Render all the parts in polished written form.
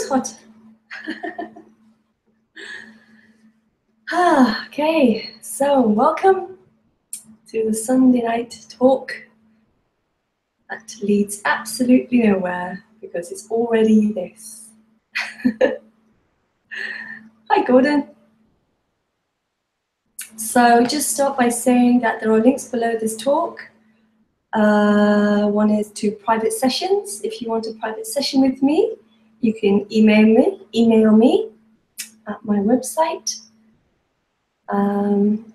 is hot. Okay, so welcome to the Sunday night talk that leads absolutely nowhere because it's already this. Hi, Gordon. So just start by saying that there are links below this talk. One is to private sessions. If you want a private session with me, you can email me at my website. And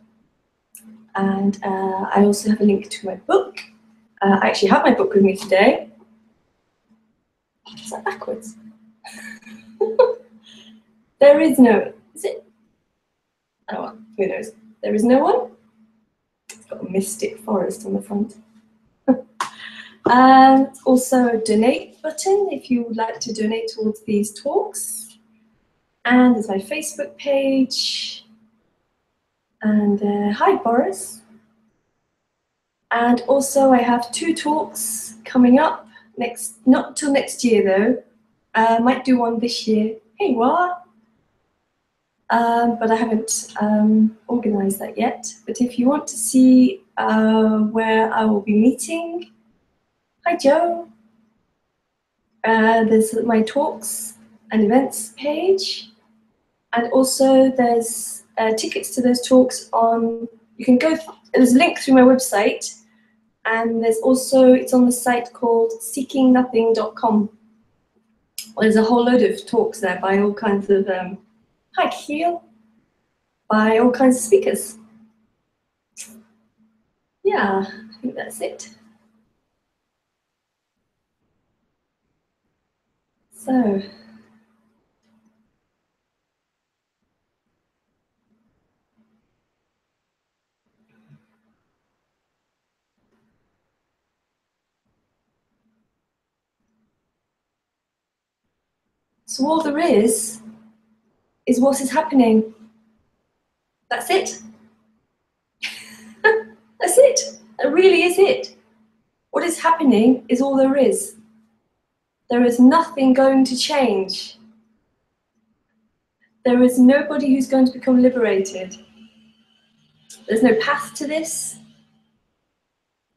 I also have a link to my book. I actually have my book with me today. Is that backwards? There is no, is it? Oh, well, who knows? There is no one. It's got a mystic forest on the front. And also a donate button if you would like to donate towards these talks. And there's my Facebook page. And hi, Boris. And also I have 2 talks coming up not till next year though. Might do one this year. Hey, what? But I haven't organized that yet. But if you want to see where I will be meeting, hi, Joe. There's my talks and events page. And also there's tickets to those talks on, you can go, there's a link through my website. And there's also, it's on the site called seekingnothing.com. There's a whole load of talks there by all kinds of, hi Keel, by all kinds of speakers. Yeah, I think that's it. So, all there is what is happening. That's it. That's it. That really is it. What is happening is all there is. There is nothing going to change. There is nobody who's going to become liberated. There's no path to this.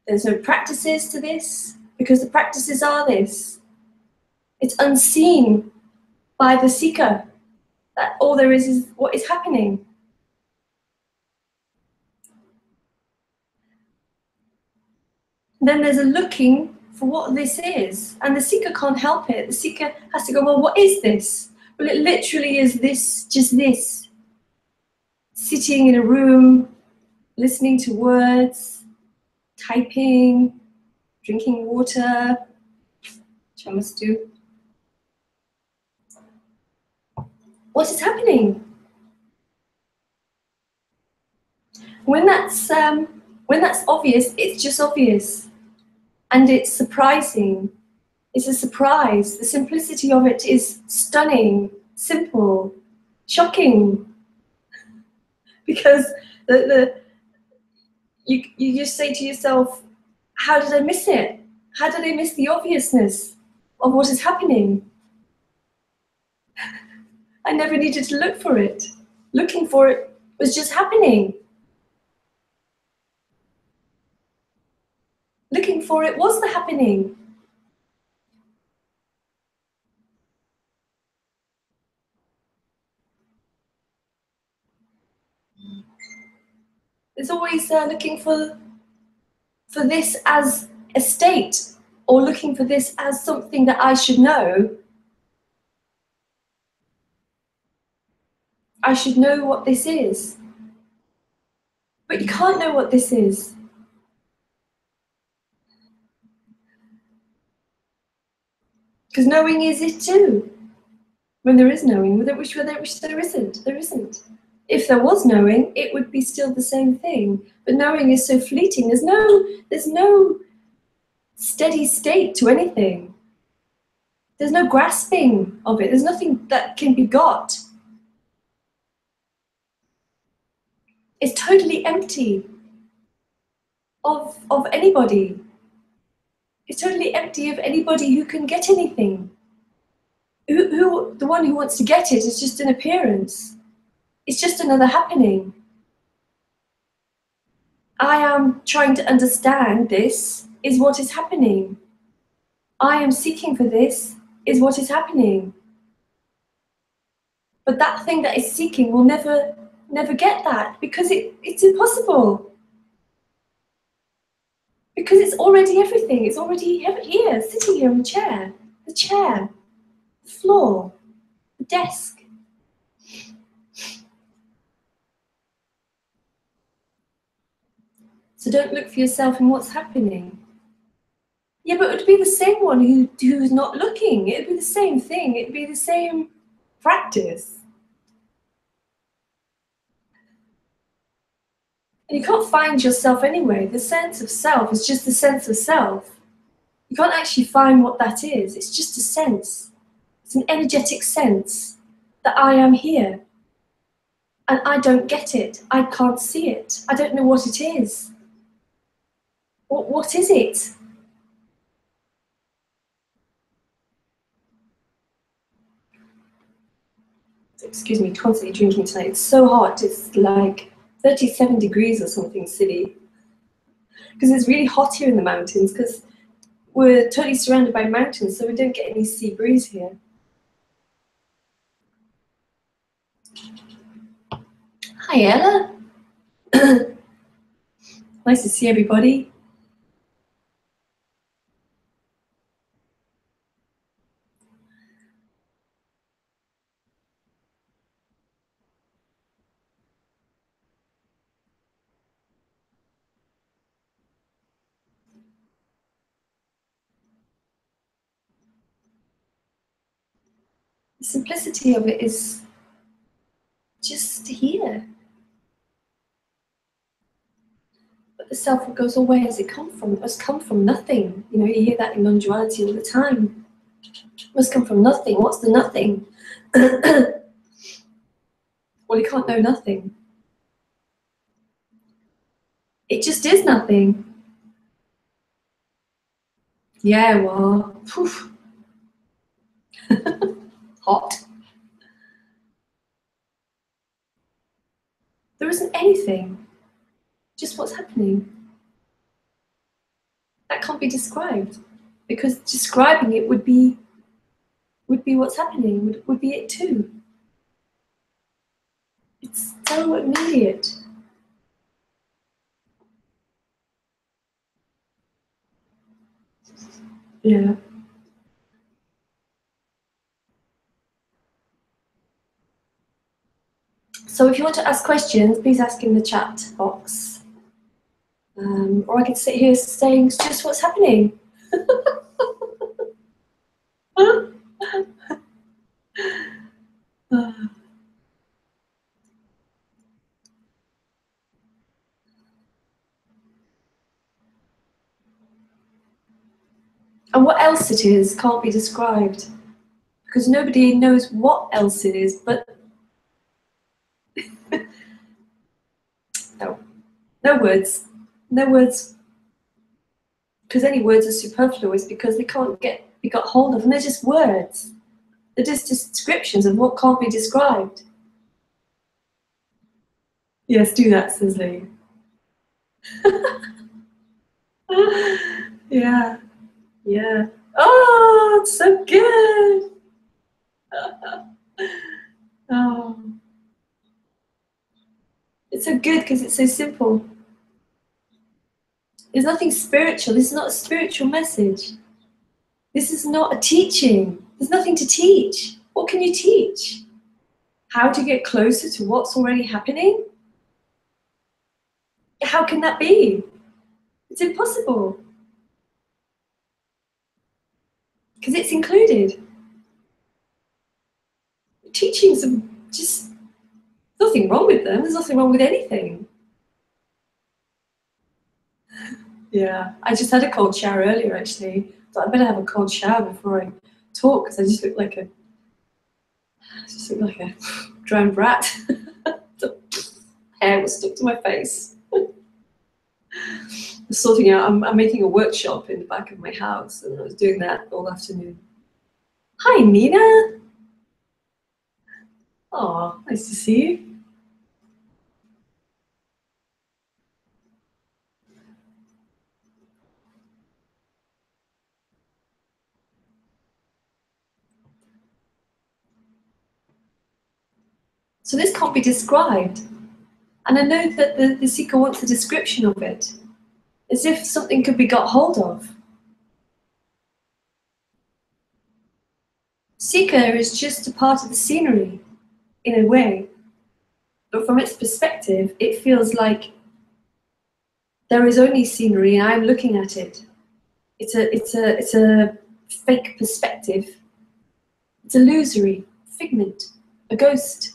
There's no practices to this, because the practices are this. It's unseen by the seeker. That all there is what is happening. Then there's a looking for what this is, and the seeker can't help it. The seeker has to go, well, what is this? Well, it literally is this, just this. Sitting in a room, listening to words, typing, drinking water, which I must do. What is happening? When that's obvious, it's just obvious. And it's surprising. It's a surprise. The simplicity of it is stunning, simple, shocking. Because you just say to yourself, how did I miss it? How did I miss the obviousness of what is happening? I never needed to look for it. Looking for it was just happening. Looking for it was the happening. There's always looking for this as a state, or looking for this as something that I should know. I should know what this is. But you can't know what this is. Because knowing is it too. When there is knowing, which there isn't. There isn't. If there was knowing, it would be still the same thing. But knowing is so fleeting. There's no steady state to anything. There's no grasping of it. There's nothing that can be got. It's totally empty of anybody. It's totally empty of anybody who can get anything. The one who wants to get it is just an appearance. It's just another happening. I am trying to understand this is what is happening. I am seeking for this is what is happening. But that thing that is seeking will never get that, because it's impossible. Because it's already everything. It's already here, sitting here in the chair, the floor, the desk. So don't look for yourself in what's happening. Yeah, but it would be the same one who's not looking. It would be the same thing. It would be the same practice. And you can't find yourself anyway. The sense of self is just the sense of self. You can't actually find what that is. It's just a sense. It's an energetic sense that I am here. And I don't get it. I can't see it. I don't know what it is. What is it? Excuse me, constantly drinking tonight. It's so hot. It's like 37 degrees or something silly. Because it's really hot here in the mountains, because we're totally surrounded by mountains, so we don't get any sea breeze here. Hi, Ella. Nice to see everybody. The simplicity of it is just here. But the self goes, oh, where has it come from? It must come from nothing. You know, you hear that in non-duality all the time. It must come from nothing. What's the nothing? Well, you can't know nothing. It just is nothing. Yeah, well, hot. There isn't anything, just what's happening. That can't be described, because describing it would be what's happening, would be it too. It's so immediate. Yeah. So if you want to ask questions, please ask in the chat box. Or I could sit here saying just what's happening. And what else it is can't be described, because nobody knows what else it is, but no words, because any words are superfluous, because they can't be got hold of, and they're just words. They're just descriptions of what can't be described. Yes, do that, says Lee. Yeah, yeah. Oh, it's so good. Oh, it's so good because it's so simple. There's nothing spiritual. This is not a spiritual message. This is not a teaching. There's nothing to teach. What can you teach? How to get closer to what's already happening? How can that be? It's impossible. Because it's included. Teachings are just nothing wrong with them. There's nothing wrong with anything. Yeah, I just had a cold shower earlier, actually. Thought I better have a cold shower before I talk, because I just look like a drowned rat. The hair was stuck to my face. I'm sorting out. I'm making a workshop in the back of my house, and I was doing that all afternoon. Hi, Nina. Oh, nice to see you. So this can't be described. And I know that the seeker wants a description of it, as if something could be got hold of. Seeker is just a part of the scenery, in a way. But from its perspective, it feels like there is only scenery and I'm looking at it. It's a fake perspective. It's illusory, figment, a ghost,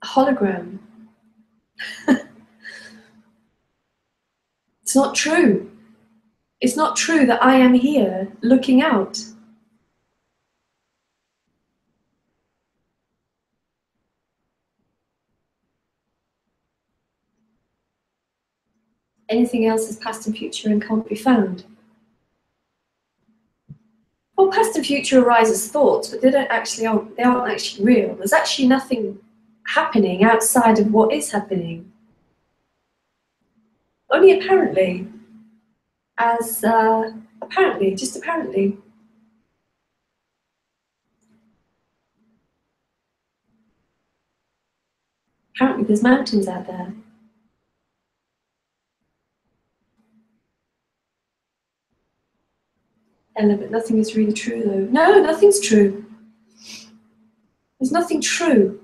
a hologram. It's not true. It's not true that I am here looking out. Anything else is past and future and can't be found. Well, past and future arise as thoughts, but they aren't actually real. There's actually nothing happening outside of what is happening. Only apparently, just apparently. Apparently there's mountains out there. Ella, but nothing is really true though. No, nothing's true. There's nothing true.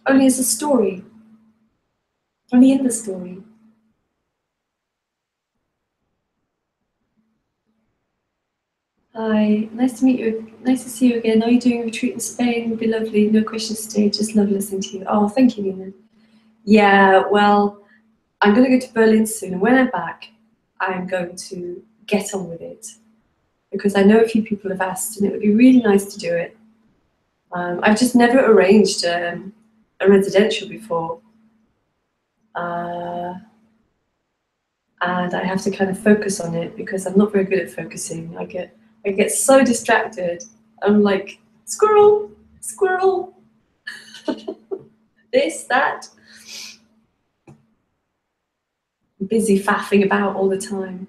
Only as a story. Only in the story. Hi, nice to meet you. Nice to see you again. Are you doing a retreat in Spain? Would be lovely. No questions today. Just love listening to you. Oh, thank you, Nina. Yeah, well, I'm going to go to Berlin soon, and when I'm back, I'm going to get on with it because I know a few people have asked, and it would be really nice to do it. I've just never arranged a residential before, and I have to kind of focus on it because I'm not very good at focusing. I get so distracted. I'm like squirrel, squirrel, this, that. Busy faffing about all the time.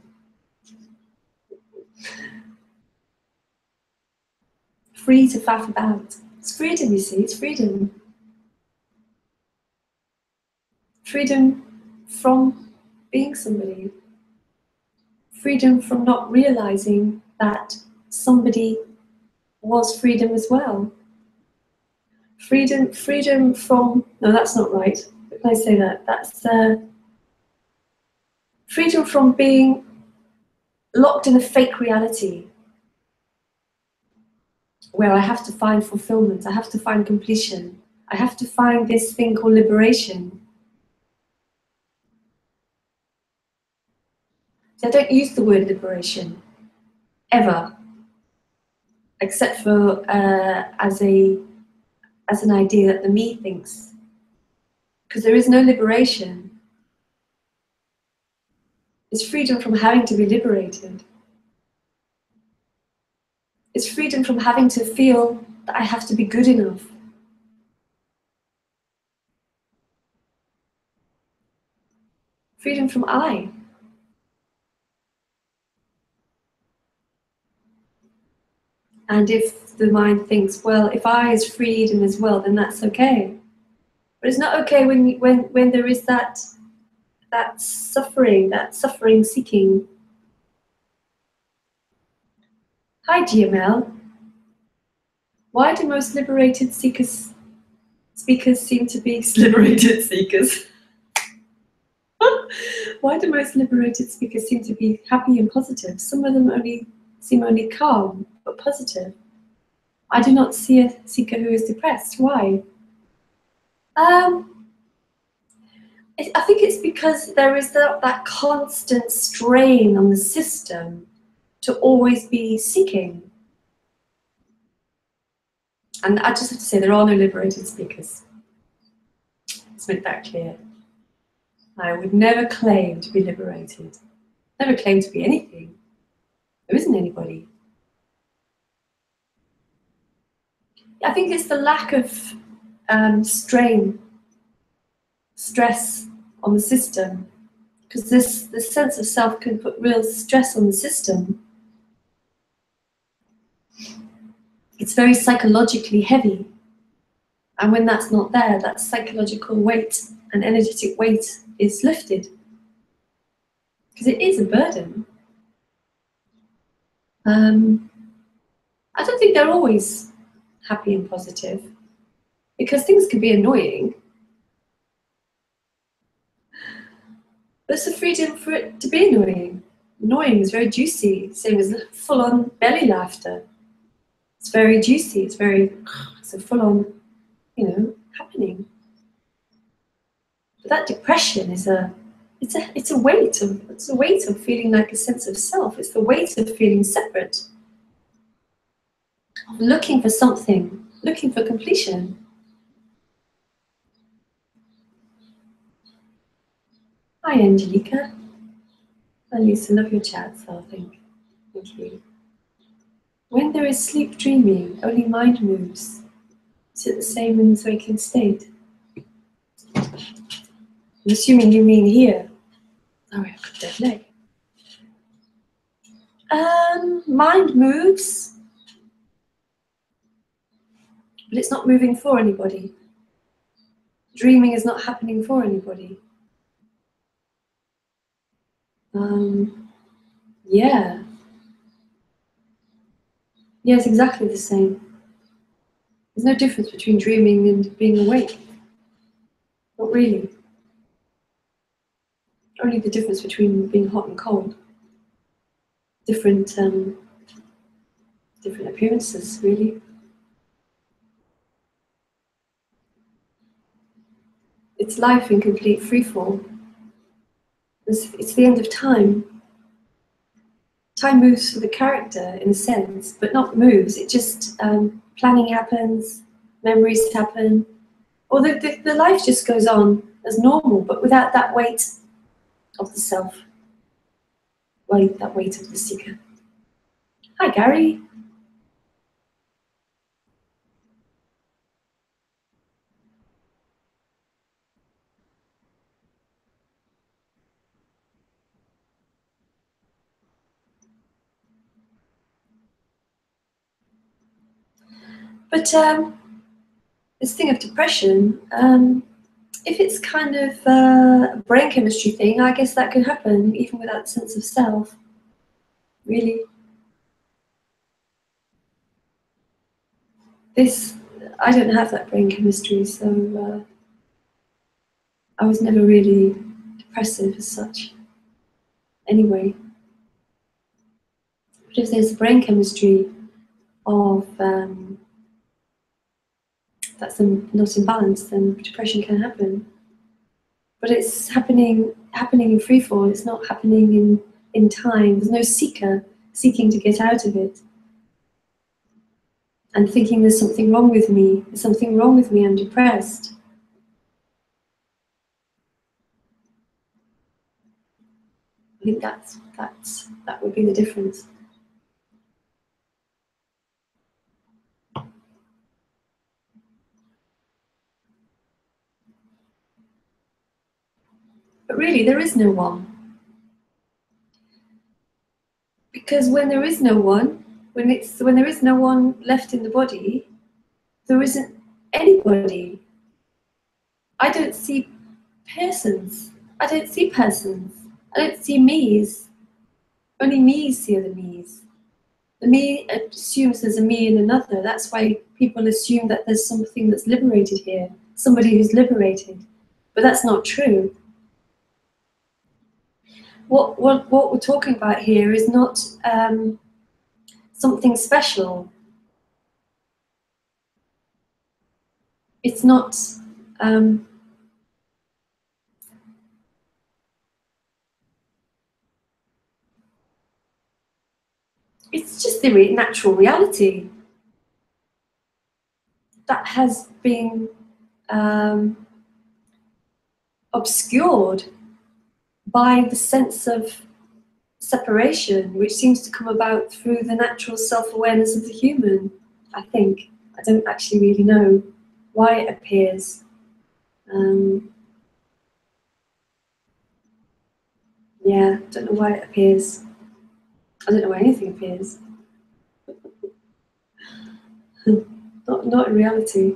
Free to faff about. It's freedom, you see, it's freedom. Freedom from being somebody. Freedom from not realizing that somebody was freedom as well. Freedom from, no, that's not right. How can I say that? That's freedom from being locked in a fake reality where I have to find fulfillment, I have to find completion, I have to find this thing called liberation. So I don't use the word liberation, ever, except for as an idea that the me thinks. Because there is no liberation. It's freedom from having to be liberated. It's freedom from having to feel that I have to be good enough. Freedom from I. And if the mind thinks, well, if I is freedom as well, then that's okay. But it's not okay when there is that suffering seeking. Hi, GML. Why do most liberated speakers seem to be liberated seekers? Why do most liberated speakers seem to be happy and positive? Some of them seem only calm but positive. I do not see a seeker who is depressed. Why? I think it's because there is that constant strain on the system to always be seeking. And I just have to say, there are no liberated speakers. Let's make that clear. I would never claim to be liberated. Never claim to be anything. There isn't anybody. I think it's the lack of stress on the system, because this sense of self can put real stress on the system. It's very psychologically heavy, and when that's not there, that psychological weight and energetic weight is lifted, because it is a burden. I don't think they're always happy and positive, because things can be annoying. There's a freedom for it to be annoying. Annoying is very juicy, same as full-on belly laughter. It's very juicy, it's a full-on, happening. But that depression is it's a weight of feeling like a sense of self. It's the weight of feeling separate, of looking for something, looking for completion. Hi, Angelica. I used to love your chat, so thank you. When there is sleep dreaming, only mind moves. Is it the same in this waking state? I'm assuming you mean here. Sorry, I've got a dead leg. Mind moves, but it's not moving for anybody. Dreaming is not happening for anybody. Yeah. Yeah, it's exactly the same. There's no difference between dreaming and being awake. Not really. Only the difference between being hot and cold. Different appearances, really. It's life in complete freefall. It's the end of time. Time moves for the character, in a sense, but not moves. It just, planning happens, memories happen, or the life just goes on as normal, but without that weight of the self, that weight of the seeker. Hi, Gary. But this thing of depression, if it's kind of a brain chemistry thing, I guess that could happen even without the sense of self, really. I don't have that brain chemistry, so I was never really depressive as such. Anyway, but if there's brain chemistry of that's not in balance, then depression can happen. But it's happening in free fall. It's not happening in time. There's no seeker seeking to get out of it and thinking there's something wrong with me. There's something wrong with me. I'm depressed. I think that would be the difference. But really, there is no one. Because when there is no one, when there is no one left in the body, there isn't anybody. I don't see persons. I don't see persons. I don't see me's. Only me's see other me's. The me assumes there's a me in another. That's why people assume that there's something that's liberated here, somebody who's liberated. But that's not true. What we're talking about here is not something special. It's not it's just the natural reality that has been obscured by the sense of separation, which seems to come about through the natural self-awareness of the human, I think. I don't actually really know why it appears. Yeah, I don't know why it appears. I don't know why anything appears. Not in reality.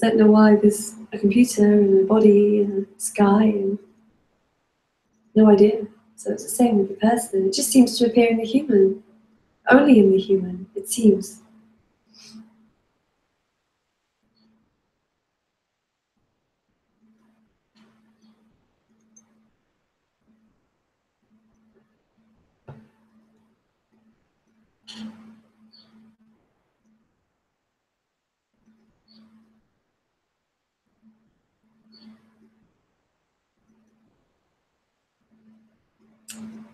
I don't know why there's a computer and a body and a sky and no idea. So it's the same with the person. It just seems to appear in the human. Only in the human, it seems.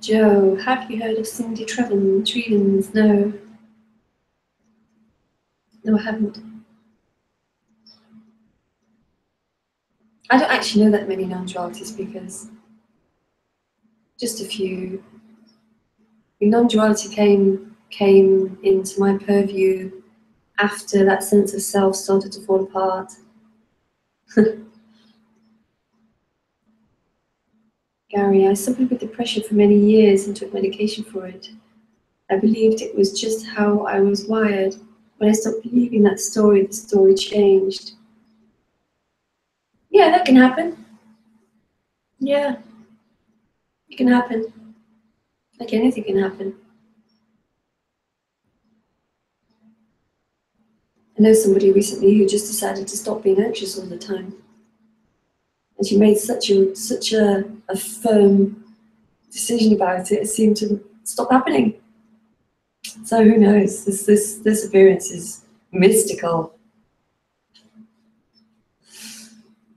Joe, have you heard of Cindy Trevens? No. No, I haven't. I don't actually know that many non-duality speakers. Just a few. Non-duality came into my purview after that sense of self started to fall apart. Gary, I suffered with depression for many years and took medication for it. I believed it was just how I was wired. When I stopped believing that story, the story changed. Yeah, that can happen. Yeah, it can happen. Like anything can happen. I know somebody recently who just decided to stop being anxious all the time. And she made such a firm decision about it, it seemed to stop happening. So who knows? This appearance is mystical.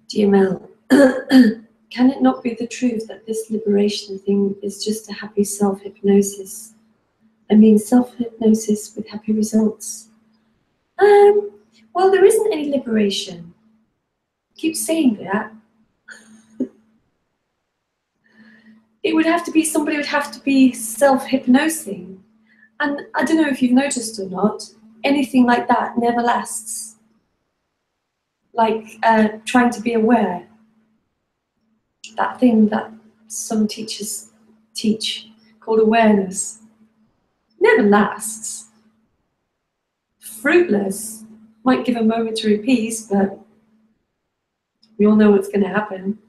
GML. Can it not be the truth that this liberation thing is just a happy self-hypnosis? I mean, self-hypnosis with happy results. Well, there isn't any liberation. I keep saying that. It would have to be, somebody would have to be self-hypnosing. And I don't know if you've noticed or not, anything like that never lasts. Like trying to be aware. That thing that some teachers teach called awareness never lasts. Fruitless. Might give a momentary peace, but we all know what's going to happen.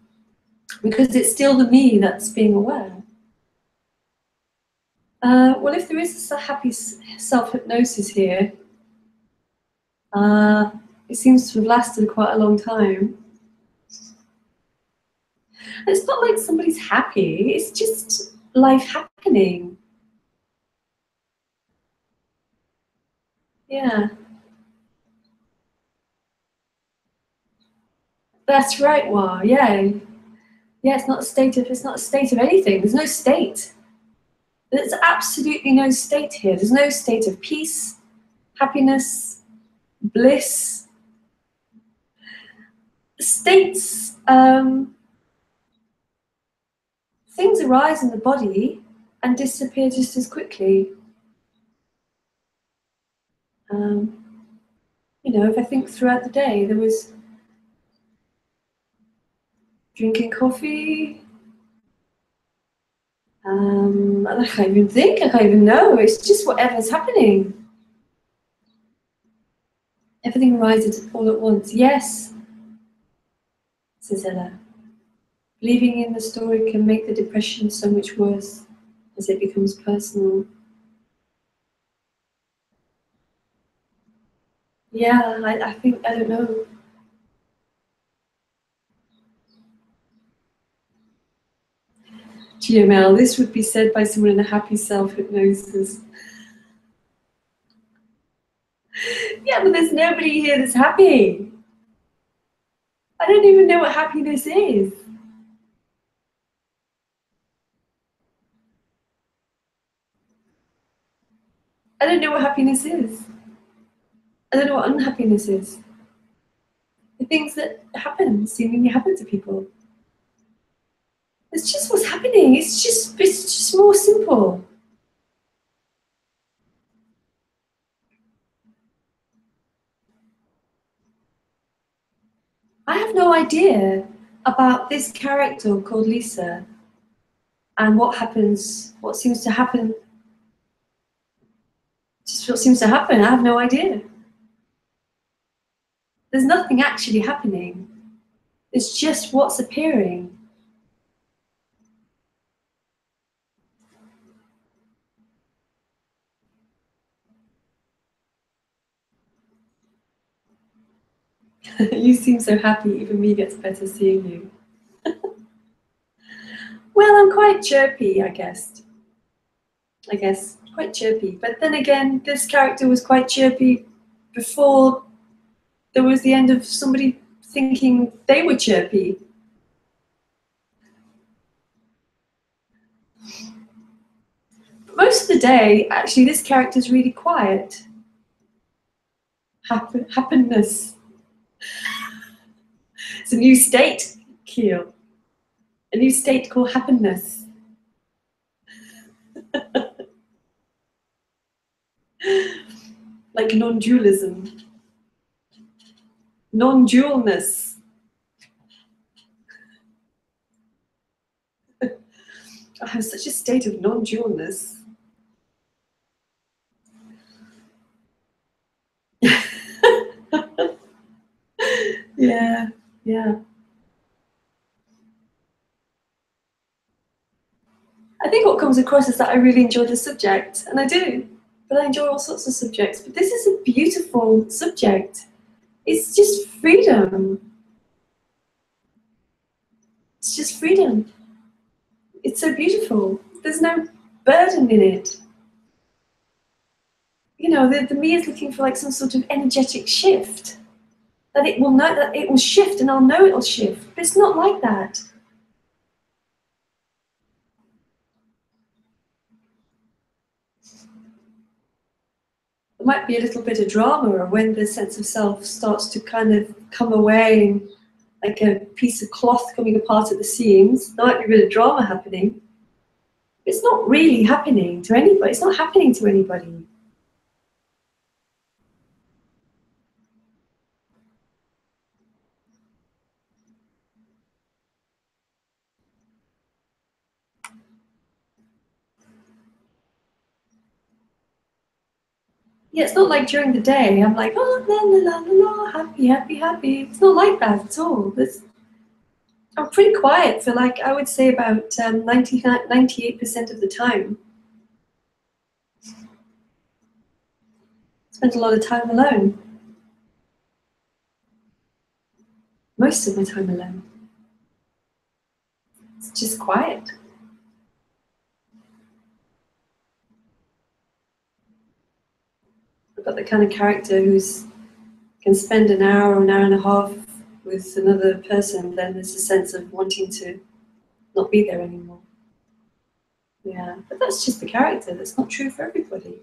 Because it's still the me that's being aware. Well, if there is a happy self-hypnosis here, it seems to have lasted quite a long time. And it's not like somebody's happy, it's just life happening. Yeah. That's right, Wa. Yeah. Yeah, it's not a state of anything. There's no state. There's absolutely no state here. There's no state of peace, happiness, bliss. States, things arise in the body and disappear just as quickly. You know, if I think throughout the day, there was drinking coffee. I can't even think, I can't even know. It's just whatever's happening. Everything arises all at once. Yes, says Ella. Believing in the story can make the depression so much worse as it becomes personal. Yeah, I think, I don't know. GML, this would be said by someone in a happy self-hypnosis. Yeah, but there's nobody here that's happy. I don't even know what happiness is. I don't know what happiness is. I don't know what unhappiness is. The things that happen, seemingly happen to people. It's just what's happening. It's just more simple. I have no idea about this character called Lisa and what happens, what seems to happen. Just what seems to happen. I have no idea. There's nothing actually happening. It's just what's appearing. You seem so happy, even me gets better seeing you. Well, I'm quite chirpy, I guess. Quite chirpy. But then again, this character was quite chirpy before there was the end of somebody thinking they were chirpy. But most of the day, actually, this character is really quiet. Happiness. It's a new state, Keel. A new state called happiness. Like non-dualism. Non-dualness. I have such a state of non-dualness. Yeah, yeah. I think what comes across is that I really enjoy the subject, and I do. But I enjoy all sorts of subjects. But this is a beautiful subject. It's just freedom. It's just freedom. It's so beautiful. There's no burden in it. You know, the me is looking for like some sort of energetic shift. That it will know that it will shift and I'll know it'll shift. But it's not like that. There might be a little bit of drama, or when the sense of self starts to kind of come away like a piece of cloth coming apart at the seams. There might be a bit of drama happening. It's not really happening to anybody. It's not happening to anybody. Yeah, it's not like during the day I'm like, oh, la la la la la, happy, happy, happy. It's not like that at all. I'm pretty quiet for like, I would say about 98% of the time. Spend a lot of time alone. Most of my time alone. It's just quiet. I've got the kind of character who's can spend an hour or an hour and a half with another person, then there's a sense of wanting to not be there anymore. Yeah, but that's just the character. That's not true for everybody.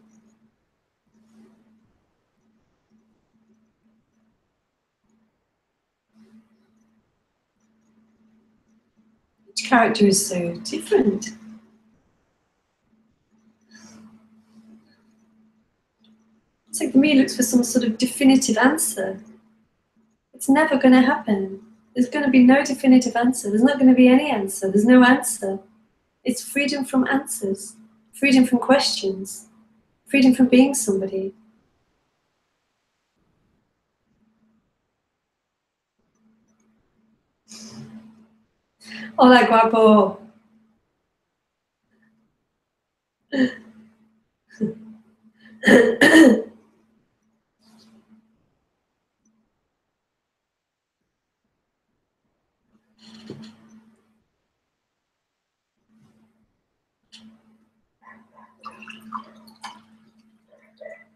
Each character is so different. It's like me looks for some sort of definitive answer. It's never going to happen. There's going to be no definitive answer. There's not going to be any answer. There's no answer. It's freedom from answers, freedom from questions, freedom from being somebody. Hola, guapo.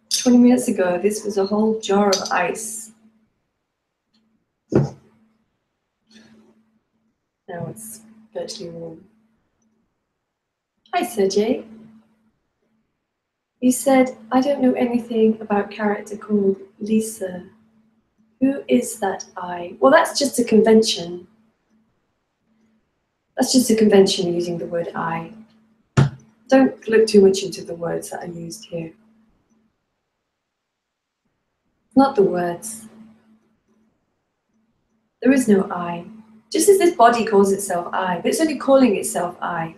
20 minutes ago, this was a whole jar of ice. Now it's virtually warm. Hi, Sergey. You said, I don't know anything about a character called Lisa. Who is that I? Well, that's just a convention. That's just a convention using the word I. Don't look too much into the words that are used here. Not the words. There is no I. Just as this body calls itself I, but it's only calling itself I.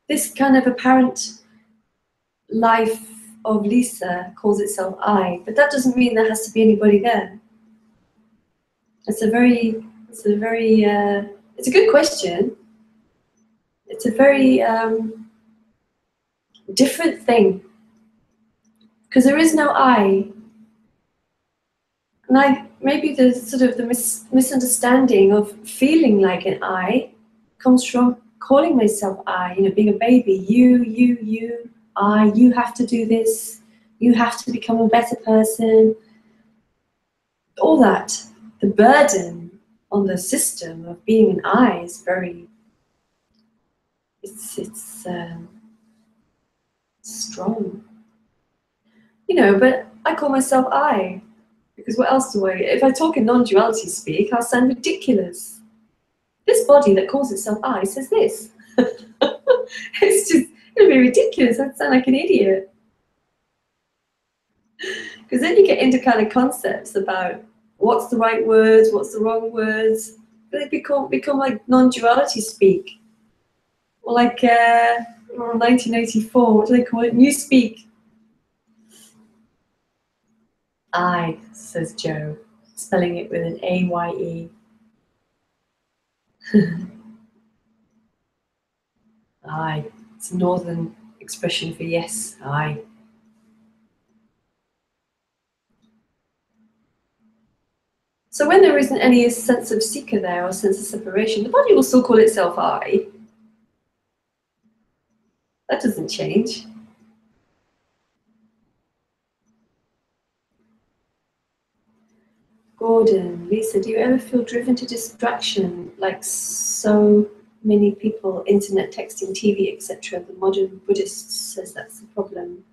This kind of apparent life of Lisa calls itself I, but that doesn't mean there has to be anybody there. It's a good question. It's a very different thing, because there is no I. And maybe the sort of the misunderstanding of feeling like an I comes from calling myself I, being a baby. You, I, you have to do this, you have to become a better person. All that, the burden on the system of being an I is very, it's strong. But I call myself I, because what else do I, if I talk in non-duality speak, I'll sound ridiculous. This body that calls itself I says this. It'll be ridiculous, I'd sound like an idiot. Because then you get into kind of concepts about what's the right words, what's the wrong words. They become like non-duality speak. Or like 1984, what do they call it? New speak. I, says Joe, spelling it with an A-Y-E. I. It's a northern expression for yes, I. So when there isn't any sense of seeker there or sense of separation, the body will still call itself I. That doesn't change. Gordon, Lisa, do you ever feel driven to distraction like so many people, internet, texting, TV, etc.? The modern Buddhist says that's the problem.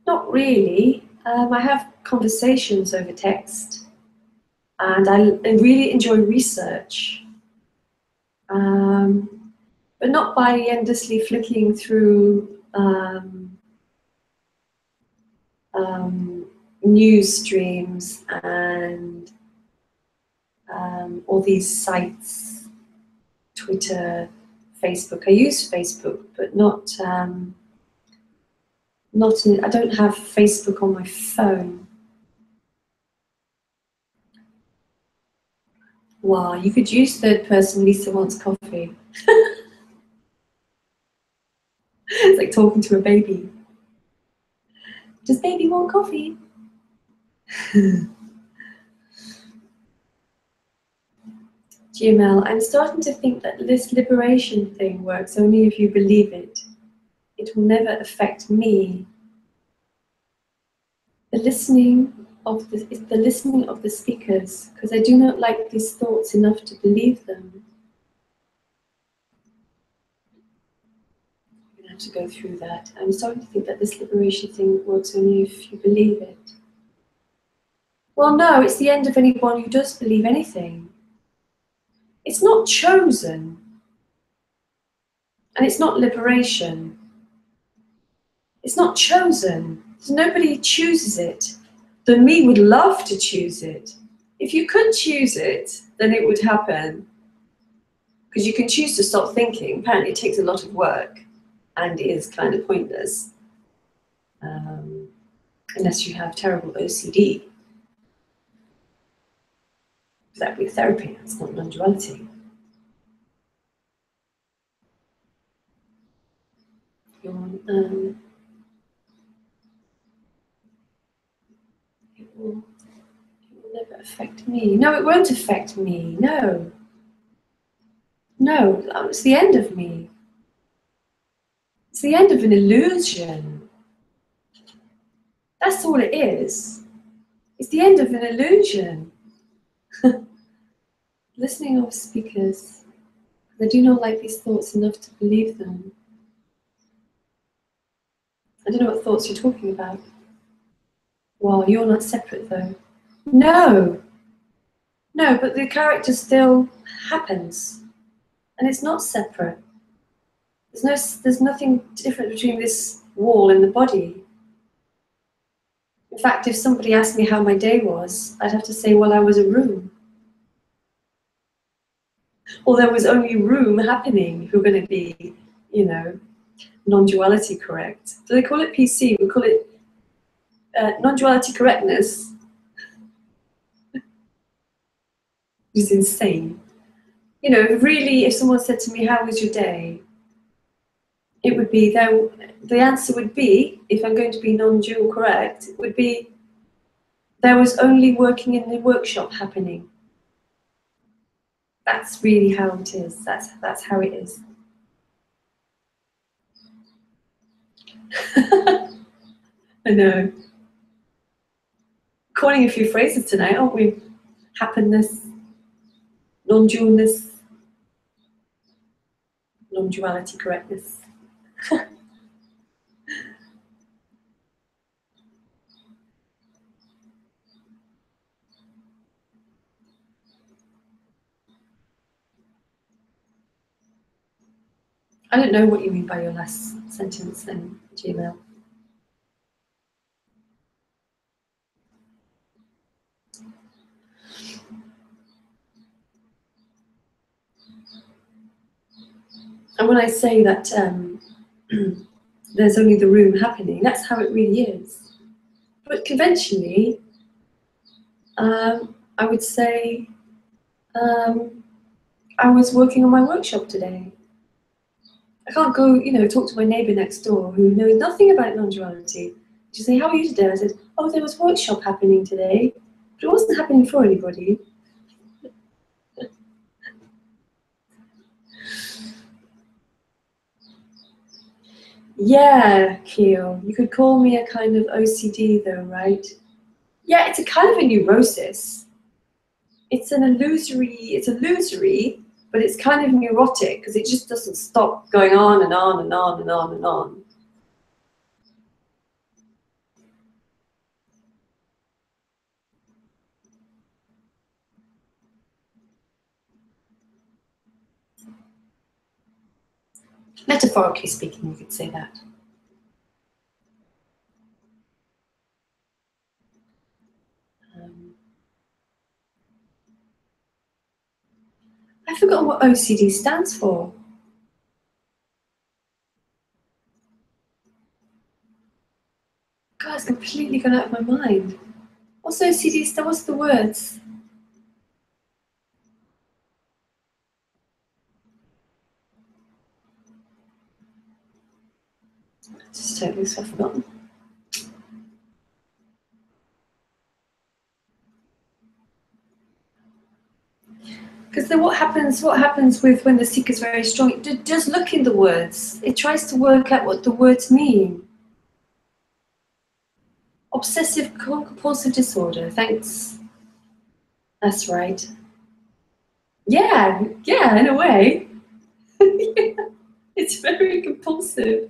Not really. I have conversations over text, and I really enjoy research, but not by endlessly flicking through news streams and all these sites, Twitter, Facebook. I use Facebook, but not I don't have Facebook on my phone. Wow, you could use third person, Lisa wants coffee. It's like talking to a baby. Does baby want coffee? GML, I'm starting to think that this liberation thing works only if you believe it. It will never affect me. The listening of the speakers, because I do not like these thoughts enough to believe them. I'm going to have to go through that. I'm starting to think that this liberation thing works only if you believe it. Well, no, it's the end of anyone who does believe anything. It's not chosen. And it's not liberation. It's not chosen. Nobody chooses it. The me would love to choose it. If you could choose it, then it would happen. Because you can choose to stop thinking. Apparently it takes a lot of work and is kind of pointless. Unless you have terrible OCD. That would be therapy, it's not non-duality. It will never affect me. No, it won't affect me. No. No, it's the end of me. It's the end of an illusion. That's all it is. It's the end of an illusion. Listening of speakers. I do not like these thoughts enough to believe them. I don't know what thoughts you're talking about. Well, you're not separate though. No. No, but the character still happens. And it's not separate. There's nothing different between this wall and the body. In fact, if somebody asked me how my day was, I'd have to say, well, I was a room. Or there was only room happening, if you're going to be, you know, non-duality correct. Do they call it PC? We call it non-duality correctness, which is insane. You know, really, if someone said to me, how was your day? It would be, the answer would be, if I'm going to be non-dual correct, it would be, there was only working in the workshop happening. That's really how it is. That's how it is. I know. Calling a few phrases tonight, aren't we? Happiness, non-dualness, non-duality correctness. I don't know what you mean by your last sentence then, Gmail. And when I say that there's only the room happening, that's how it really is. But conventionally, I would say I was working on my workshop today. I can't go, you know, talk to my neighbour next door who knows nothing about non-duality. She say, how are you today? I said, oh, there was workshop happening today, but it wasn't happening for anybody. Yeah, Keel, you could call me a kind of OCD though, right? Yeah, it's a kind of a neurosis. It's illusory, but it's kind of neurotic because it just doesn't stop going on and on and on and on and on. Metaphorically speaking, you could say that. I've forgotten what OCD stands for. God, it's completely gone out of my mind. What's OCD stand? What's the words? Just totally forgotten. Because then what happens with when the seeker is very strong? It does look in the words. It tries to work out what the words mean. Obsessive compulsive disorder, thanks. That's right. Yeah, in a way. Yeah, it's very compulsive.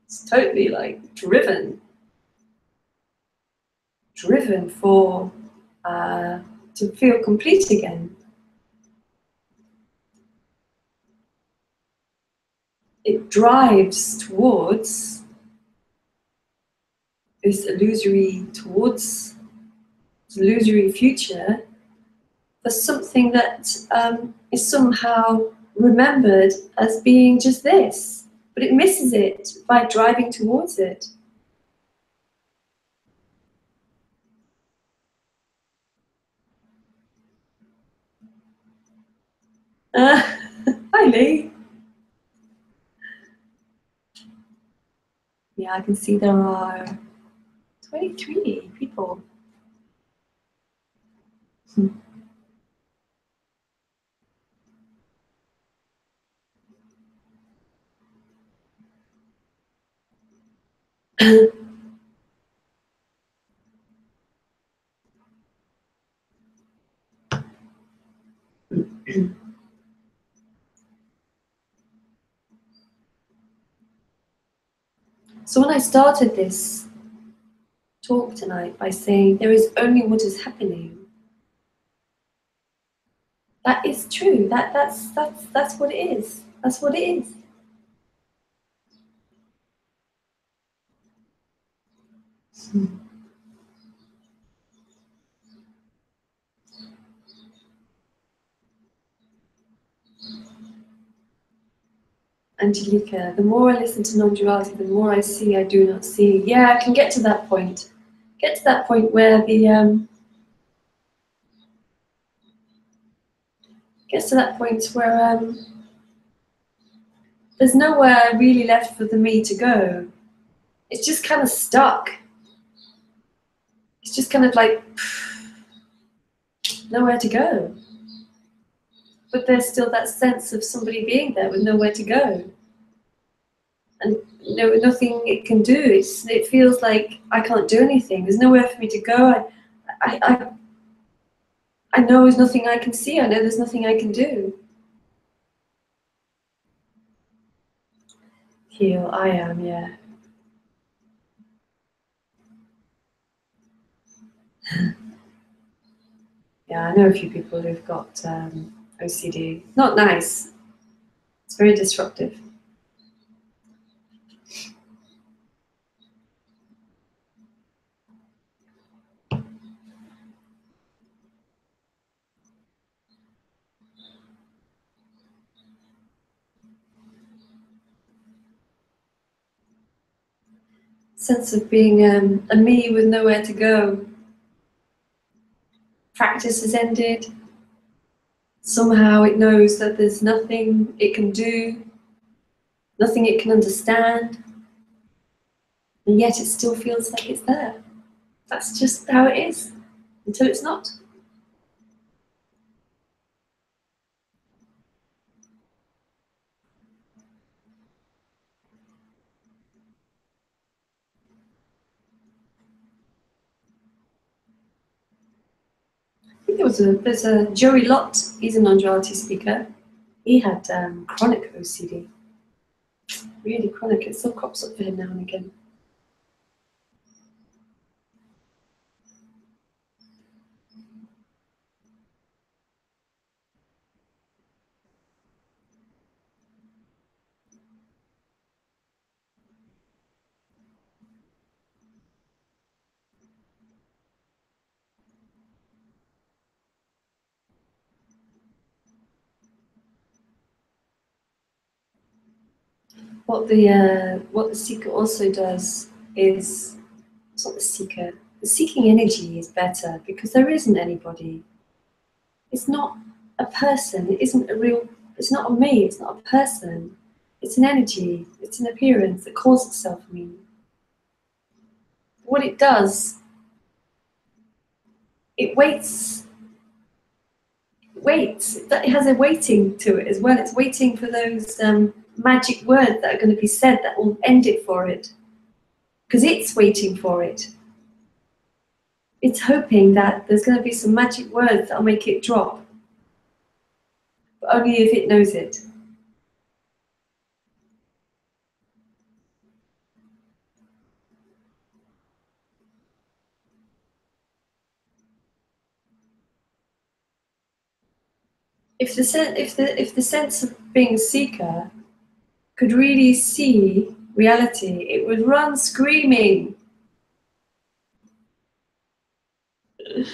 It's totally like driven for to feel complete again. It drives towards this illusory future for something that is somehow remembered as being just this, but it misses it by driving towards it. Hi, Lee. Yeah, I can see there are 23 people. So when I started this talk tonight by saying there is only what is happening, that is true. That's what it is. That's what it is. Angelica, the more I listen to non-duality, the more I see I do not see. Yeah, I can get to that point. Get to that point where the gets to that point where there's nowhere really left for the me to go. It's just kind of stuck. It's just kind of like nowhere to go. But there's still that sense of somebody being there with nowhere to go. And nothing it can do. It feels like I can't do anything. There's nowhere for me to go. I know there's nothing I can see. I know there's nothing I can do. Heal, I am, yeah. Yeah, I know a few people who've got OCD. Not nice. It's very disruptive. Sense of being a me with nowhere to go. Practice has ended. Somehow it knows that there's nothing it can do, nothing it can understand, and yet it still feels like it's there. That's just how it is, until it's not. I think there's a Joey Lott, he's a non-duality speaker. He had chronic OCD, really chronic. It still crops up for him now and again. What the seeker also does is, it's not the seeker, the seeking energy is better because there isn't anybody. It's not a person, it isn't a real, it's not a me, it's not a person. It's an energy, it's an appearance that calls itself me. What it does, it waits, it has a waiting to it as well. It's waiting for those magic words that are going to be said that will end it for it. Because it's waiting for it. It's hoping that there's going to be some magic words that'll make it drop. But only if it knows it. If the sense of being a seeker could really see reality, it would run screaming. It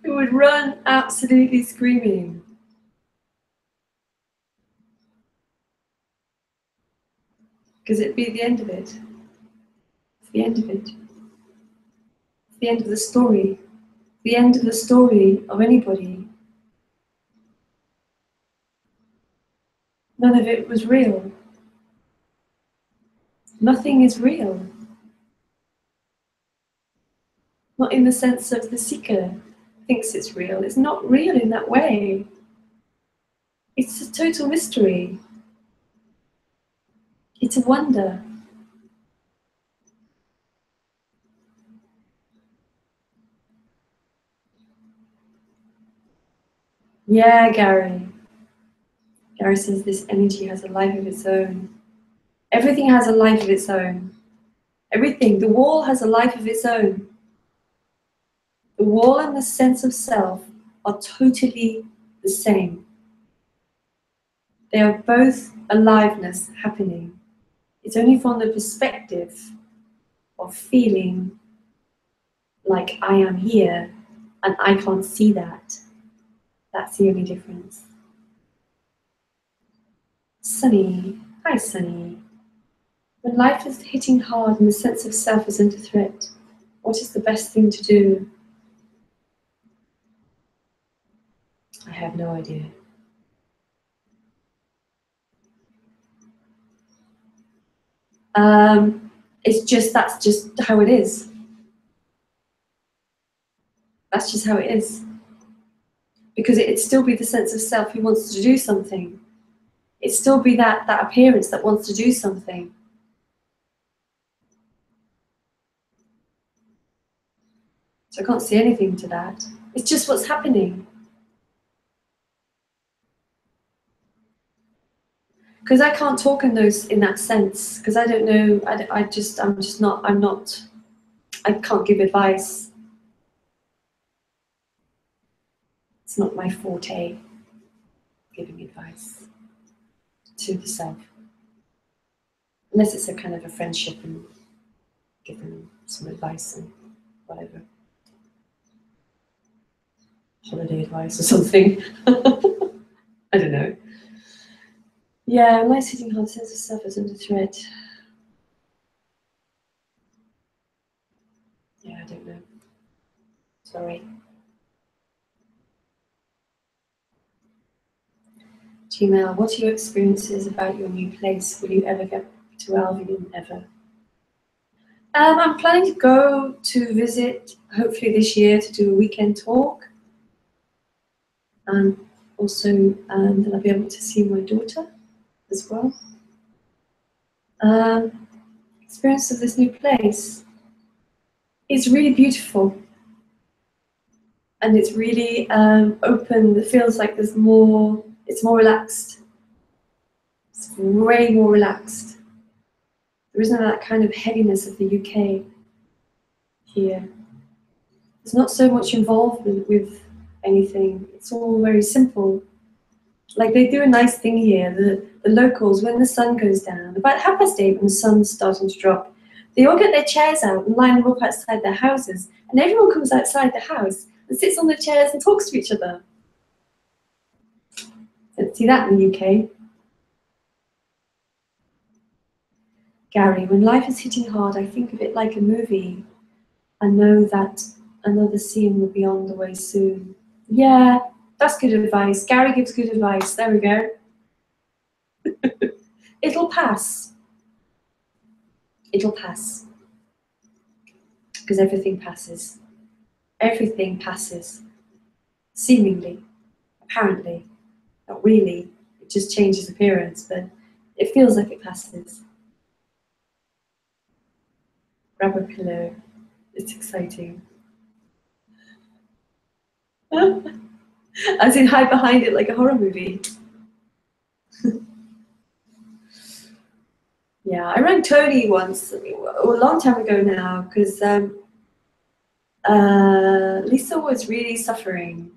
would run absolutely screaming. Because it'd be the end of it. It's the end of it. It's the end of the story. The end of the story of anybody. None of it was real. Nothing is real. Not in the sense of the seeker thinks it's real. It's not real in that way. It's a total mystery. It's a wonder. Yeah, Gary. Gary says this energy has a life of its own. Everything has a life of its own. Everything. The wall has a life of its own. The wall and the sense of self are totally the same. They are both aliveness happening. It's only from the perspective of feeling like I am here and I can't see that. That's the only difference. Sunny, hi Sunny. When life is hitting hard and the sense of self is under threat, what is the best thing to do? I have no idea. That's just how it is. That's just how it is. Because it'd still be the sense of self who wants to do something. It'd still be that appearance that wants to do something. So I can't see anything to that. It's just what's happening. Because I can't talk in that sense. Because I don't know. I can't give advice. It's not my forte, giving advice to the self. Unless it's a kind of a friendship and give them some advice and whatever. Holiday advice or something. I don't know. Yeah, life's hitting hard, sense of self is under threat. Yeah, I don't know. Sorry. Gmail, what are your experiences about your new place? Will you ever get to Albion ever? I'm planning to go to visit, hopefully this year, to do a weekend talk. And also, then I'll be able to see my daughter as well. Experience of this new place. It's really beautiful. And it's really open. It feels like it's more relaxed. It's way more relaxed. There isn't that kind of heaviness of the UK here. There's not so much involvement with anything. It's all very simple. Like they do a nice thing here. The locals, when the sun goes down, about 8:30 when the sun's starting to drop, they all get their chairs out and line them up outside their houses. And everyone comes outside the house and sits on the chairs and talks to each other. Don't see that in the UK. Gary, when life is hitting hard, I think of it like a movie. I know that another scene will be on the way soon. Yeah, that's good advice. Gary gives good advice. There we go. It'll pass. It'll pass. Because everything passes. Everything passes. Seemingly. Apparently. Not really. It just changes appearance, but it feels like it passes. Grab a pillow. It's exciting. As in hide behind it like a horror movie. Yeah, I rang Tony once, a long time ago now, because Lisa was really suffering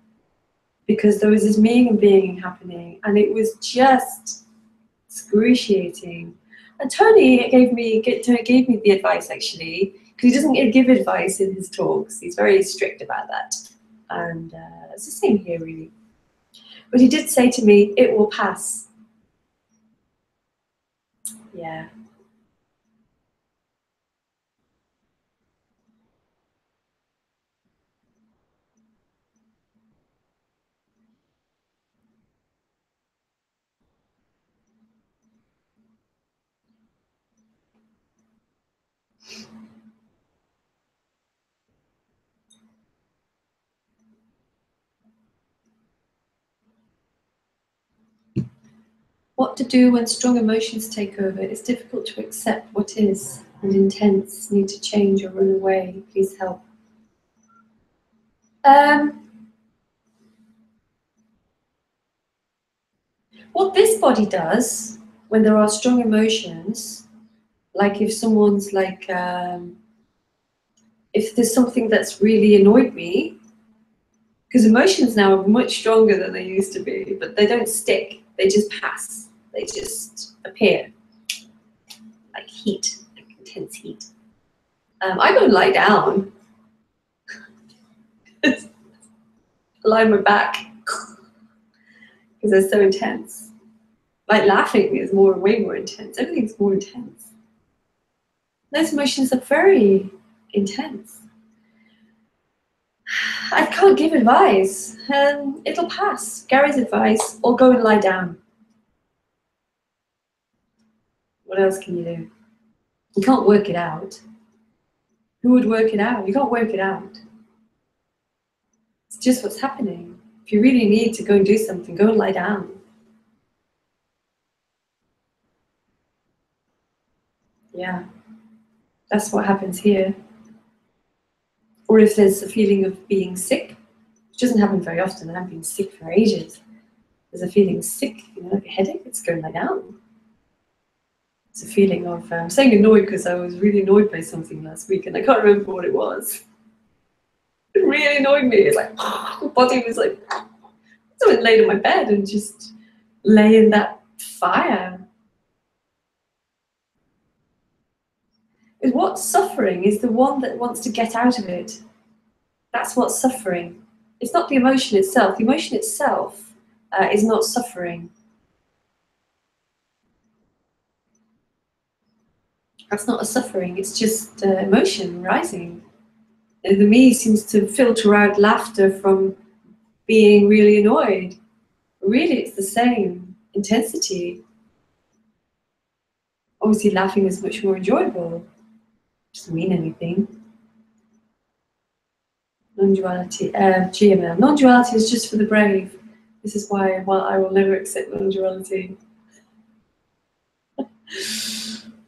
because there was this meing and being happening, and it was just excruciating. And Tony gave me the advice actually, because he doesn't give advice in his talks. He's very strict about that, and it's the same here really. But he did say to me, "It will pass." Yeah. What to do when strong emotions take over? It's difficult to accept what is, and intense need to change or run away. Please help. What this body does when there are strong emotions, like if someone's like, if there's something that's really annoyed me, because emotions now are much stronger than they used to be, but they don't stick, they just pass, they just appear, like heat, like intense heat. I go and lie down, lie on my back because they're so intense. Like laughing is way more intense. Everything's more intense. Those emotions are very intense. I can't give advice. It'll pass. Gary's advice, or go and lie down. What else can you do? You can't work it out. Who would work it out? You can't work it out. It's just what's happening. If you really need to go and do something, go and lie down. Yeah, that's what happens here. Or if there's a feeling of being sick, which doesn't happen very often, I haven't been sick for ages. There's a feeling sick, like a headache, it's go and lie down. It's a feeling of, I'm saying annoyed because I was really annoyed by something last week and I can't remember what it was. It really annoyed me. It's like, the body was like, so I laid on my bed and just lay in that fire. What's suffering is the one that wants to get out of it. That's what's suffering. It's not the emotion itself. The emotion itself is not suffering. That's not a suffering, it's just emotion rising. And the me seems to filter out laughter from being really annoyed. Really, it's the same intensity. Obviously, laughing is much more enjoyable. Doesn't mean anything. Non-duality, GML. Non-duality is just for the brave. This is why I will never accept non-duality.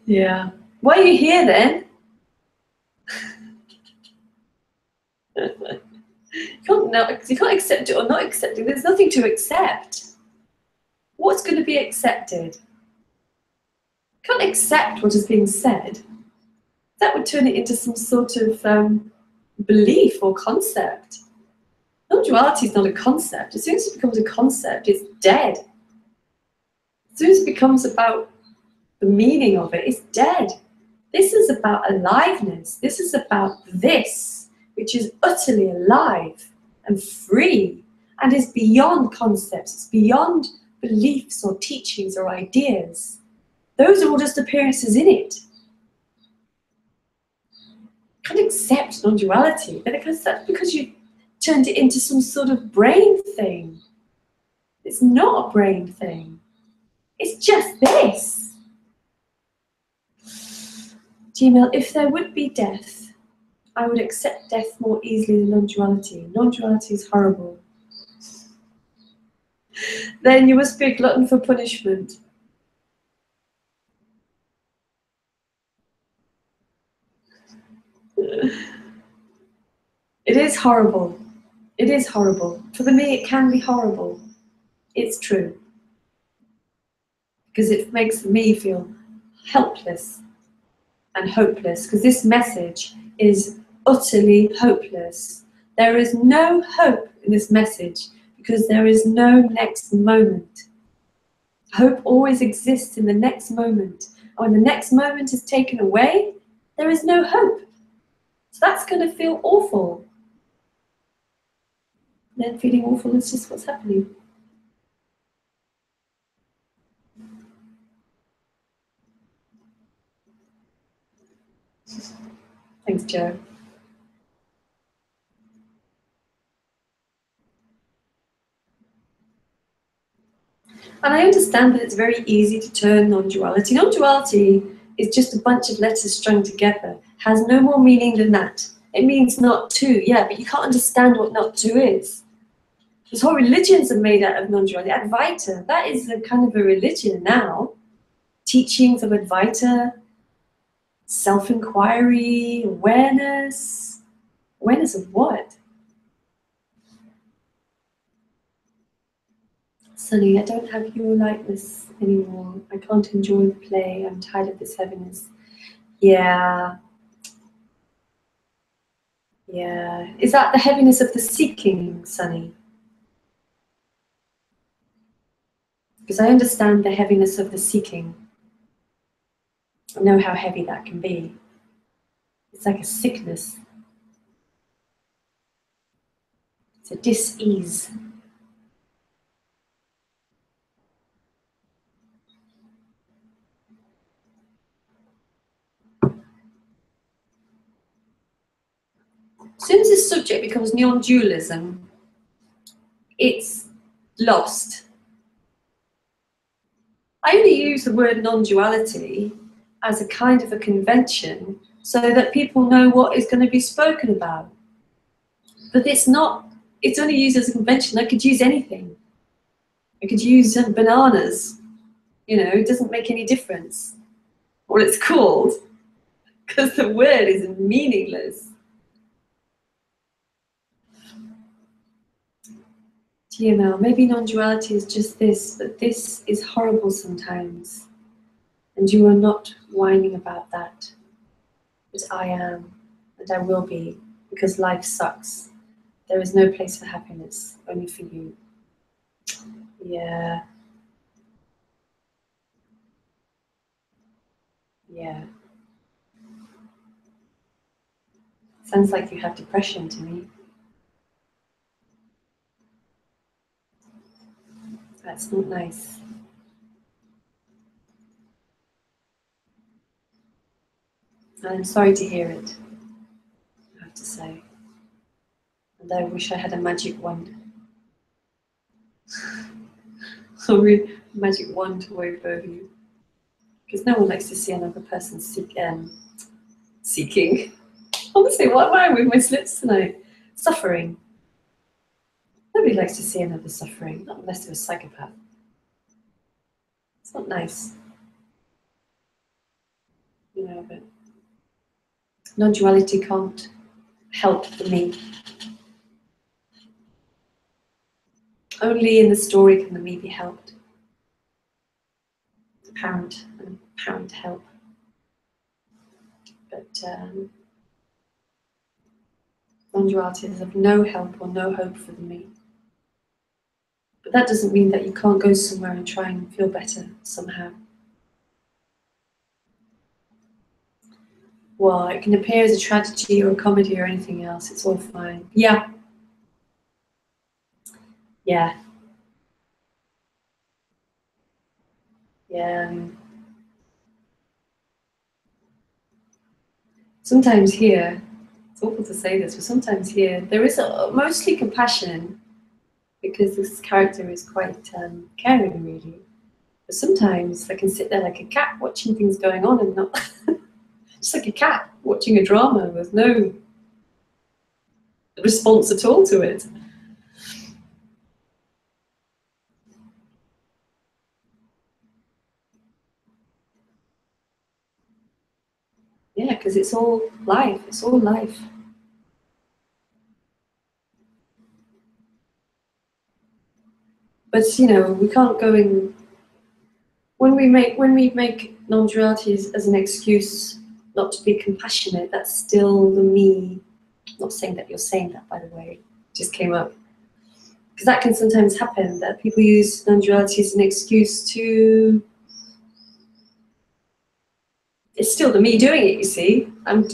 Yeah. Why are you here then? You can't accept it or not accept it. There's nothing to accept. What's going to be accepted? You can't accept what is being said. That would turn it into some sort of belief or concept. Non-duality is not a concept. As soon as it becomes a concept, it's dead. As soon as it becomes about the meaning of it, it's dead. This is about aliveness. This is about this, which is utterly alive and free and is beyond concepts. It's beyond beliefs or teachings or ideas. Those are all just appearances in it. You can't accept non-duality, but that's because you turned it into some sort of brain thing. It's not a brain thing. It's just this. Gmail, if there would be death, I would accept death more easily than non-duality. Non-duality is horrible. Then you must be a glutton for punishment. It is horrible. It is horrible. For the me, it can be horrible. It's true. Because it makes me feel helpless and hopeless. Because this message is utterly hopeless. There is no hope in this message because there is no next moment. Hope always exists in the next moment. And when the next moment is taken away, there is no hope. So that's going to feel awful. Then feeling awful is just what's happening. Thanks, Joe. And I understand that it's very easy to turn non-duality. Non-duality is just a bunch of letters strung together. Has no more meaning than that. It means not to, yeah, but you can't understand what not to is. These whole religions are made out of non-duality. Advaita, that is a kind of a religion now. Teachings of Advaita, self-inquiry, awareness. Awareness of what? Sunny, I don't have your lightness anymore. I can't enjoy the play. I'm tired of this heaviness. Yeah. Yeah. Is that the heaviness of the seeking, Sunny? Because I understand the heaviness of the seeking. I know how heavy that can be. It's like a sickness. It's a dis-ease. As soon as this subject becomes non-dualism, it's lost. I only use the word non-duality as a kind of a convention so that people know what is going to be spoken about. But it's only used as a convention. I could use anything. I could use bananas. It doesn't make any difference what it's called because the word is meaningless. TML, maybe non-duality is just this, but this is horrible sometimes. And you are not whining about that. But I am, and I will be, because life sucks. There is no place for happiness, only for you. Yeah. Yeah. Sounds like you have depression to me. That's not nice. I'm sorry to hear it, I have to say. And I wish I had a magic wand. A magic wand to wave over you. Because no one likes to see another person seeking. Honestly, what am I with my slips tonight? Suffering. Nobody likes to see another suffering, not unless they're a psychopath. It's not nice. But non-duality can't help the me. Only in the story can the me be helped. Apparent help. But non-duality is of no help or no hope for the me. But that doesn't mean that you can't go somewhere and try and feel better somehow. Well, it can appear as a tragedy or a comedy or anything else. It's all fine. Yeah. Yeah. Yeah. Sometimes here, it's awful to say this, but sometimes here, there is mostly compassion because this character is quite caring, really. But sometimes I can sit there like a cat watching things going on and not... just like a cat watching a drama with no response at all to it. Yeah, because it's all life. It's all life. But we can't go in. When we make non-duality as an excuse not to be compassionate, that's still the me. I'm not saying that you're saying that, by the way. It just came up. Because that can sometimes happen, that people use non-duality as an excuse to... It's still the me doing it, you see. I'm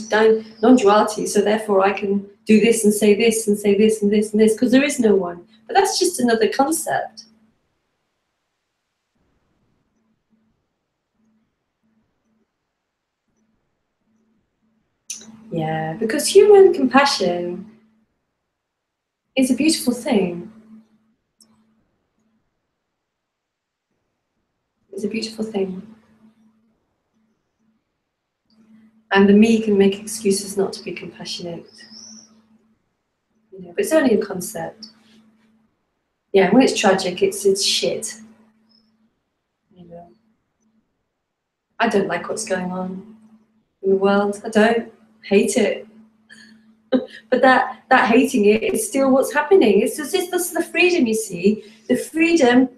non-duality, so therefore I can do this and say this and say this and this and this, because there is no one. But that's just another concept. Yeah, because human compassion is a beautiful thing. It's a beautiful thing. And the me can make excuses not to be compassionate. But it's only a concept. Yeah, when it's tragic, it's shit. I don't like what's going on in the world. I don't. Hate it. But that hating it is still what's happening. It's just that's the freedom, you see. The freedom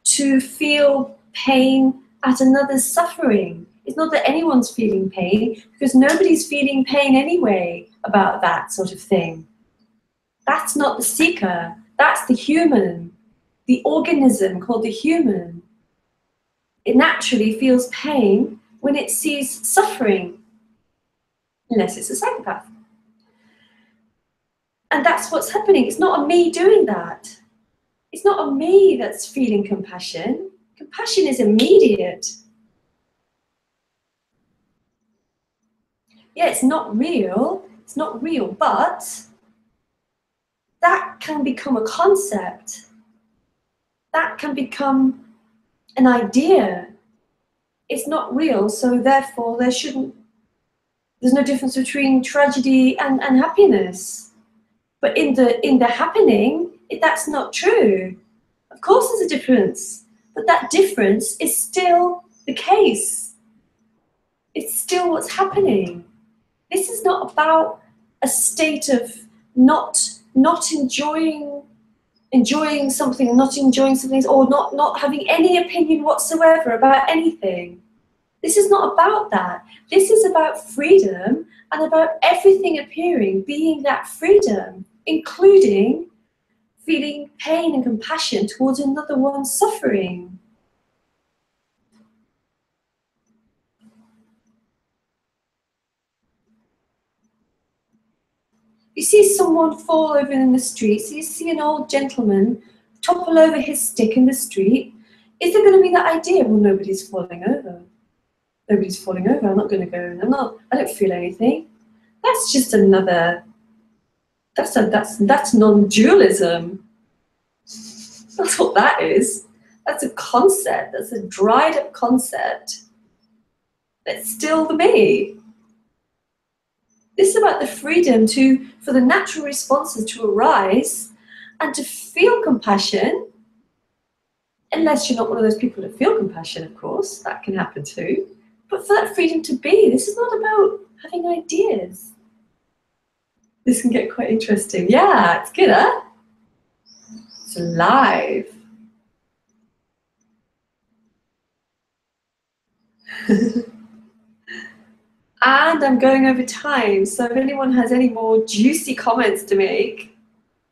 to feel pain at another's suffering. It's not that anyone's feeling pain, because nobody's feeling pain anyway about that sort of thing. That's not the seeker. That's the human. The organism called the human. It naturally feels pain when it sees suffering, unless it's a psychopath. And that's what's happening. It's not a me doing that. It's not a me that's feeling compassion. Compassion is immediate. Yeah, it's not real. It's not real, but that can become a concept. That can become an idea. It's not real, so therefore there's no difference between tragedy and happiness. But in the happening, that's not true. Of course there's a difference, but that difference is still the case. It's still what's happening. This is not about a state of not enjoying something, not enjoying something, or not having any opinion whatsoever about anything. This is not about that. This is about freedom and about everything appearing, being that freedom, including feeling pain and compassion towards another one's suffering. You see someone fall over in the street, so you see an old gentleman topple over his stick in the street. Is there going to be that idea, well, nobody's falling over? Nobody's falling over, I'm not going to go, I don't feel anything. That's just another, that's non-dualism. That's what that is. That's a concept, that's a dried up concept. That's still the me. This is about the freedom for the natural responses to arise and to feel compassion, unless you're not one of those people that feel compassion, of course, that can happen too. But for that freedom to be, this is not about having ideas. This can get quite interesting. Yeah, it's good, huh? It's alive. And I'm going over time, so if anyone has any more juicy comments to make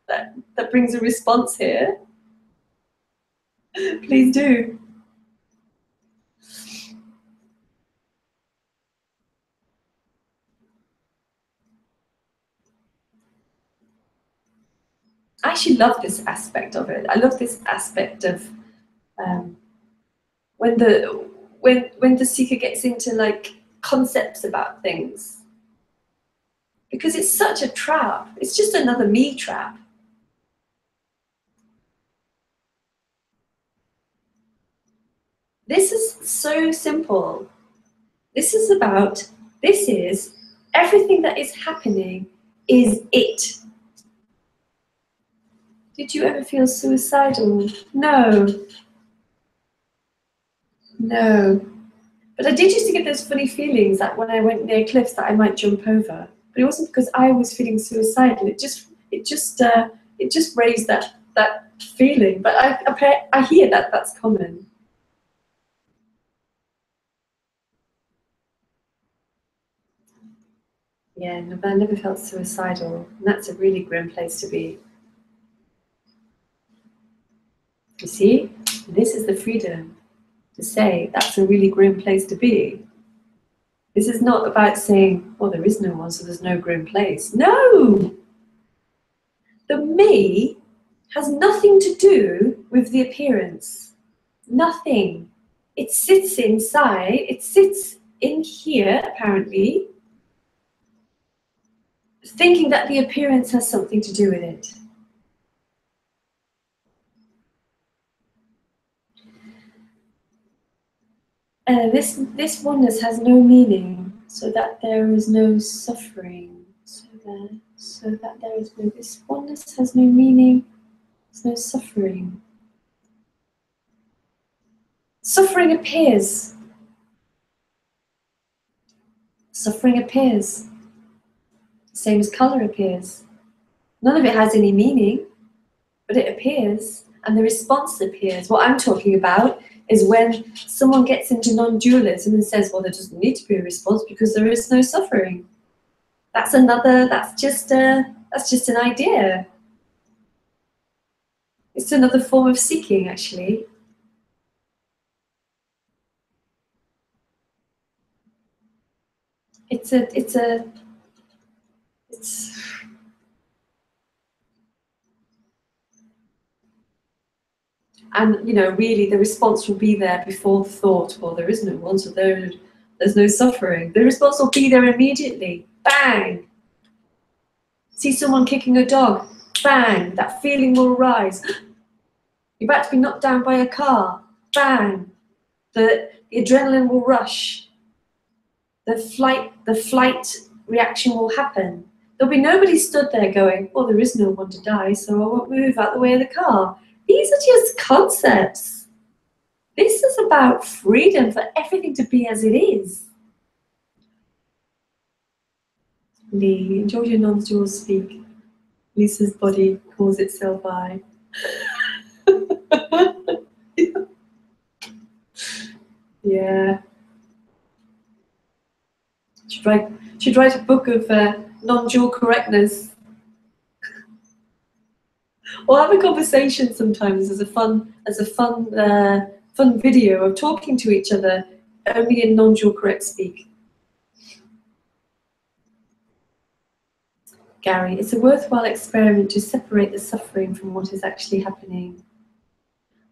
that brings a response here, please do. I actually love this aspect of it. I love this aspect of when the seeker gets into like concepts about things, because it's such a trap. It's just another me trap. This is so simple. This is everything that is happening is it. Did you ever feel suicidal? No. No. But I did used to get those funny feelings that when I went near cliffs that I might jump over. But it wasn't because I was feeling suicidal. It just raised that feeling. But I hear that that's common. Yeah, no, but I never felt suicidal, and that's a really grim place to be. You see, this is the freedom to say that's a really grim place to be. This is not about saying, well, there is no one, so there's no grim place. No! The me has nothing to do with the appearance. Nothing. It sits inside, it sits in here, apparently, thinking that the appearance has something to do with it. This oneness has no meaning, so that there is no suffering. So that there is no, this oneness has no meaning, there's no suffering. Suffering appears. Suffering appears. Same as colour appears. None of it has any meaning, but it appears, and the response appears. What I'm talking about is when someone gets into non-dualism and says, well, there doesn't need to be a response because there is no suffering. That's just an idea. It's another form of seeking, actually. It's And you know, really, the response will be there before the thought. Well, there is no one, so there's no suffering. The response will be there immediately. Bang! See someone kicking a dog. Bang! That feeling will arise. You're about to be knocked down by a car. Bang! The adrenaline will rush. The flight reaction will happen. There'll be nobody stood there going, well, there is no one to die, so I won't move out the way of the car. These are just concepts. This is about freedom for everything to be as it is. Lee, enjoy your non-dual speak. Lisa's body calls itself I. Yeah. Should write a book of non-dual correctness. Or have a conversation sometimes as a fun video of talking to each other only in non-dual correct speak. Gary, it's a worthwhile experiment to separate the suffering from what is actually happening.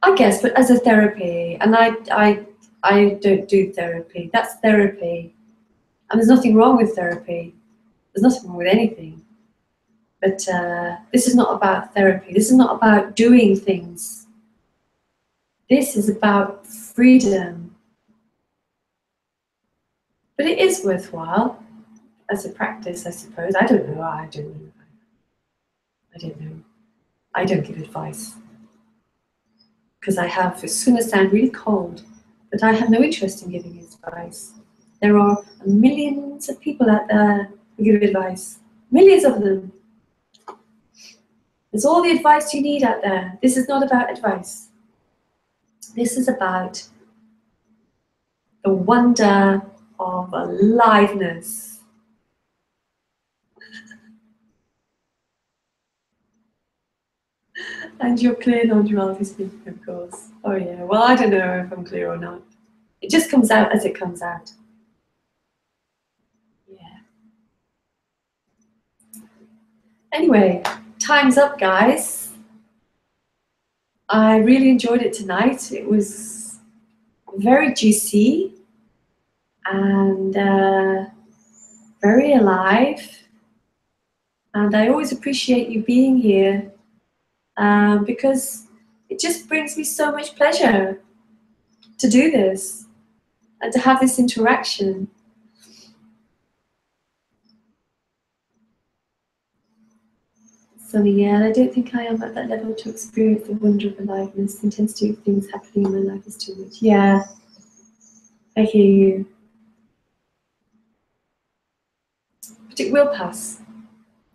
I guess, but as a therapy, and I don't do therapy. That's therapy. And there's nothing wrong with therapy. There's nothing wrong with anything. But this is not about therapy. This is not about doing things. This is about freedom. But it is worthwhile as a practice, I suppose. I don't know. I don't know. I don't give advice. Because it's going to sound really cold, but I have no interest in giving advice. There are millions of people out there who give advice. Millions of them. There's all the advice you need out there. This is not about advice. This is about the wonder of aliveness. And you're clear non-duality speaking, of course. Oh yeah, well, I don't know if I'm clear or not. It just comes out as it comes out. Yeah. Anyway, time's up, guys. I really enjoyed it tonight. It was very juicy and very alive. And I always appreciate you being here because it just brings me so much pleasure to do this and to have this interaction. Sunny, yeah, I don't think I am at that level to experience the wonder of aliveness. The intensity of things happening in my life is too much. Yeah, I hear you. But it will pass.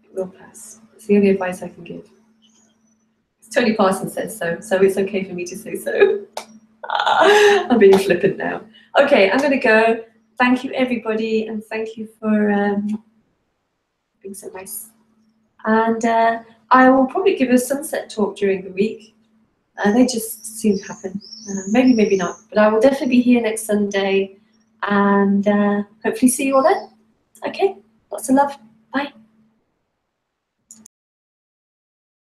It will pass. It's the only advice I can give. Tony Parsons says so it's okay for me to say so. I'm being flippant now. Okay, I'm going to go. Thank you, everybody, and thank you for being so nice. And I will probably give a sunset talk during the week. They just seem to happen. Maybe, maybe not. But I will definitely be here next Sunday. And hopefully see you all then. Okay, lots of love. Bye.